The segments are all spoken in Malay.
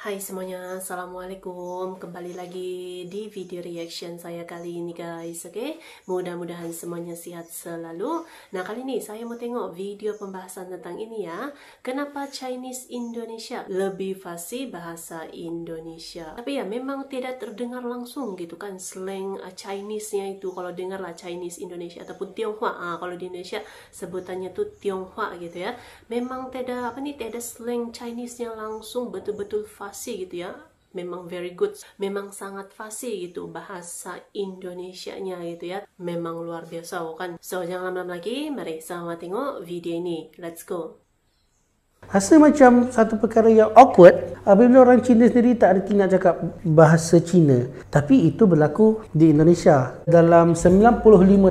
Hai semuanya, Assalamualaikum. Kembali lagi di video reaction saya kali ini guys. Oke, mudah-mudahan semuanya sehat selalu. Nah, kali ini saya mau tengok video pembahasan tentang ini ya. Kenapa Chinese Indonesia lebih fasih bahasa Indonesia. Tapi ya memang tidak terdengar langsung gitu kan slang Chinese-nya itu. Kalau dengarlah Chinese Indonesia ataupun Tionghoa, kalau di Indonesia sebutannya tuh Tionghoa gitu ya. Memang tidak tidak slang Chinese-nya langsung betul-betul fasih gitu ya, memang very good, memang sangat fasih gitu bahasa Indonesianya gitu ya, memang luar biasa kan. So jangan lama-lama lagi, mari sama tengok video ini, let's go. Rasa macam satu perkara yang awkward apabila orang Cina sendiri tak erti nak cakap bahasa Cina. Tapi itu berlaku di Indonesia dalam 95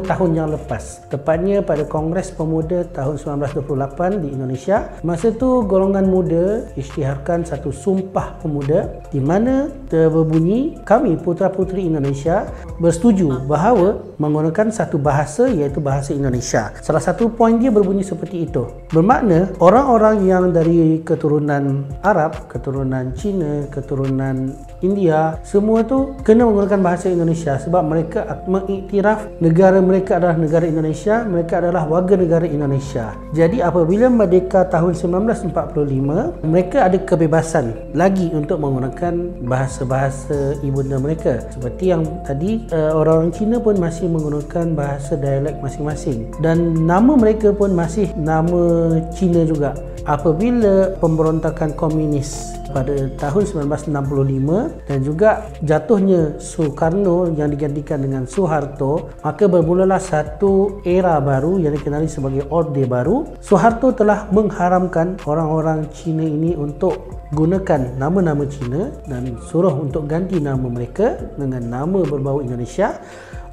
tahun yang lepas. Tepatnya pada Kongres Pemuda tahun 1928 di Indonesia. Masa tu golongan muda isytiharkan satu sumpah pemuda di mana berbunyi kami putera-puteri Indonesia bersetuju bahawa menggunakan satu bahasa iaitu bahasa Indonesia. Salah satu poin dia berbunyi seperti itu. Bermakna orang-orang yang dari keturunan Arab, keturunan Cina, keturunan India, semua tu kena menggunakan bahasa Indonesia sebab mereka mengiktiraf negara mereka adalah negara Indonesia, mereka adalah warga negara Indonesia. Jadi apabila merdeka tahun 1945, mereka ada kebebasan lagi untuk menggunakan bahasa-bahasa ibunda mereka. Seperti yang tadi, orang-orang Cina pun masih menggunakan bahasa dialek masing-masing dan nama mereka pun masih nama Cina juga. Apabila pemberontakan komunis pada tahun 1965 dan juga jatuhnya Sukarno yang digantikan dengan Suharto, maka bermulalah satu era baru yang dikenali sebagai Orde Baru. Suharto telah mengharamkan orang-orang Cina ini untuk gunakan nama-nama Cina dan suruh untuk ganti nama mereka dengan nama berbau Indonesia,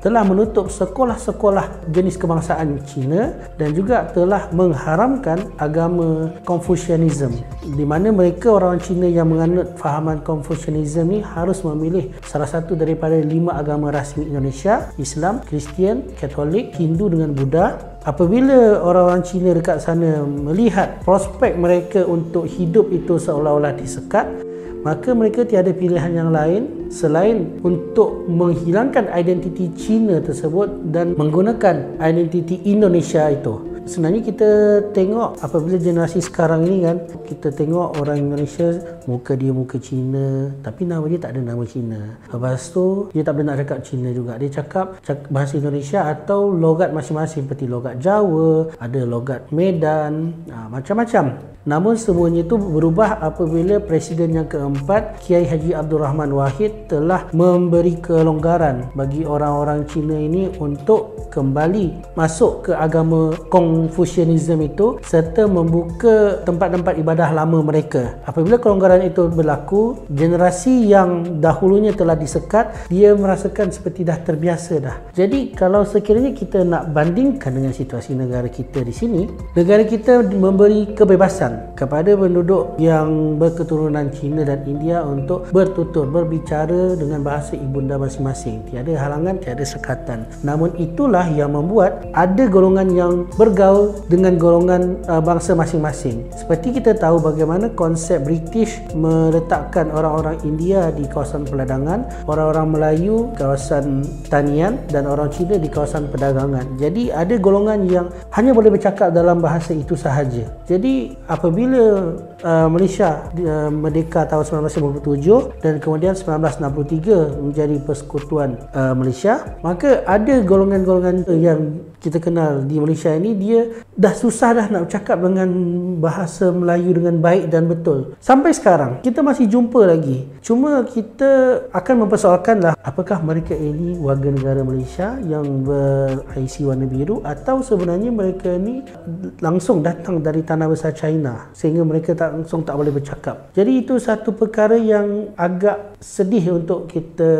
telah menutup sekolah-sekolah jenis kebangsaan Cina dan juga telah mengharamkan agama Confucianism, di mana mereka orang Cina yang menganut fahaman Confucianism ni harus memilih salah satu daripada 5 agama rasmi Indonesia: Islam, Kristian, Katolik, Hindu dengan Buddha. Apabila orang-orang Cina dekat sana melihat prospek mereka untuk hidup itu seolah-olah disekat, maka mereka tiada pilihan yang lain selain untuk menghilangkan identiti Cina tersebut dan menggunakan identiti Indonesia itu. Sebenarnya kita tengok apabila generasi sekarang ini kan, kita tengok orang Indonesia muka dia muka Cina tapi nama dia tak ada nama Cina. Lepas tu dia tak boleh nak cakap Cina juga, dia cakap bahasa Indonesia atau logat masing-masing seperti logat Jawa, ada logat Medan, macam-macam. Namun semuanya itu berubah apabila Presiden yang keempat, Kiai Haji Abdul Rahman Wahid, telah memberi kelonggaran bagi orang-orang Cina ini untuk kembali masuk ke agama Confucianism itu serta membuka tempat-tempat ibadah lama mereka. Apabila kelonggaran itu berlaku, generasi yang dahulunya telah disekat, dia merasakan seperti dah terbiasa dah. Jadi kalau sekiranya kita nak bandingkan dengan situasi negara kita di sini, negara kita memberi kebebasan kepada penduduk yang berketurunan Cina dan India untuk bertutur, berbicara dengan bahasa ibunda masing-masing. Tiada halangan, tiada sekatan. Namun itulah yang membuat ada golongan yang bergaul dengan golongan bangsa masing-masing. Seperti kita tahu bagaimana konsep British meletakkan orang-orang India di kawasan perdagangan, orang-orang Melayu kawasan tanian dan orang Cina di kawasan perdagangan. Jadi ada golongan yang hanya boleh bercakap dalam bahasa itu sahaja. Jadi apabila Malaysia merdeka tahun 1957 dan kemudian 1963 menjadi persekutuan Malaysia, maka ada golongan-golongan yang kita kenal di Malaysia ini, dia dah susah dah nak bercakap dengan bahasa Melayu dengan baik dan betul. Sampai sekarang kita masih jumpa lagi. Cuma kita akan mempersoalkanlah apakah mereka ini warga negara Malaysia yang ber-IC warna biru atau sebenarnya mereka ni langsung datang dari tanah besar China sehingga mereka langsung tak boleh bercakap. Jadi itu satu perkara yang agak sedih untuk kita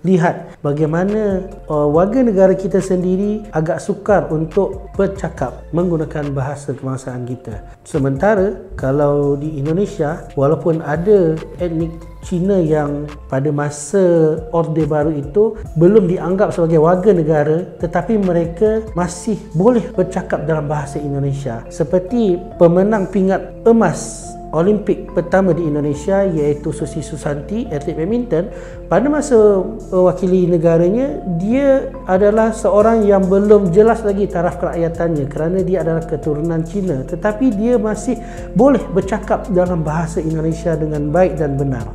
lihat bagaimana warga negara kita sendiri agak sukar untuk bercakap menggunakan bahasa kebangsaan kita. Sementara kalau di Indonesia, walaupun ada etnik Cina yang pada masa Orde Baru itu belum dianggap sebagai warga negara, tetapi mereka masih boleh bercakap dalam bahasa Indonesia. Seperti pemenang pingat emas Olimpik pertama di Indonesia, iaitu Susi Susanti, atlet badminton. Pada masa mewakili negaranya, dia adalah seorang yang belum jelas lagi taraf keraitannya kerana dia adalah keturunan Cina, tetapi dia masih boleh bercakap dalam bahasa Indonesia dengan baik dan benar.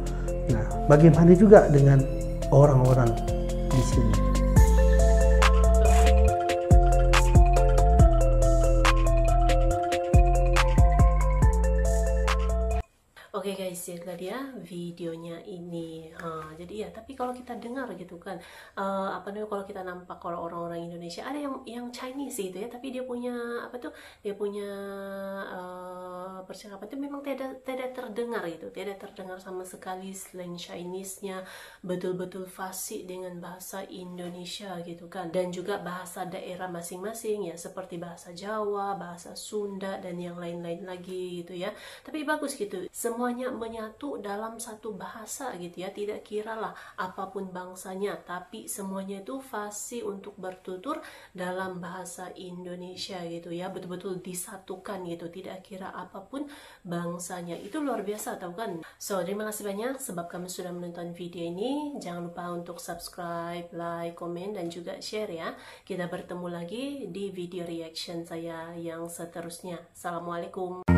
Nah, bagaimana juga dengan orang-orang di sini? Oke guys, ya tadi ya videonya ini. Jadi ya, tapi kalau kita dengar gitu kan, apa namanya, kalau kita nampak kalau orang-orang Indonesia ada yang Chinese gitu ya, tapi dia punya apa tuh, dia punya percakapan itu memang tidak terdengar gitu, tidak terdengar sama sekali slang Chinese-nya, betul-betul fasih dengan bahasa Indonesia gitu kan, dan juga bahasa daerah masing-masing ya, seperti bahasa Jawa, bahasa Sunda dan yang lain-lain lagi gitu ya. Tapi bagus gitu, semuanya menyatu dalam satu bahasa gitu ya, tidak kiralah apapun bangsanya, tapi semuanya itu fasih untuk bertutur dalam bahasa Indonesia gitu ya, betul-betul disatukan gitu, tidak kira apapun bangsanya. Itu luar biasa, tahu kan? So, terima kasih banyak sebab kamu sudah menonton video ini. Jangan lupa untuk subscribe, like, komen, dan juga share ya. Kita bertemu lagi di video reaction saya yang seterusnya. Assalamualaikum.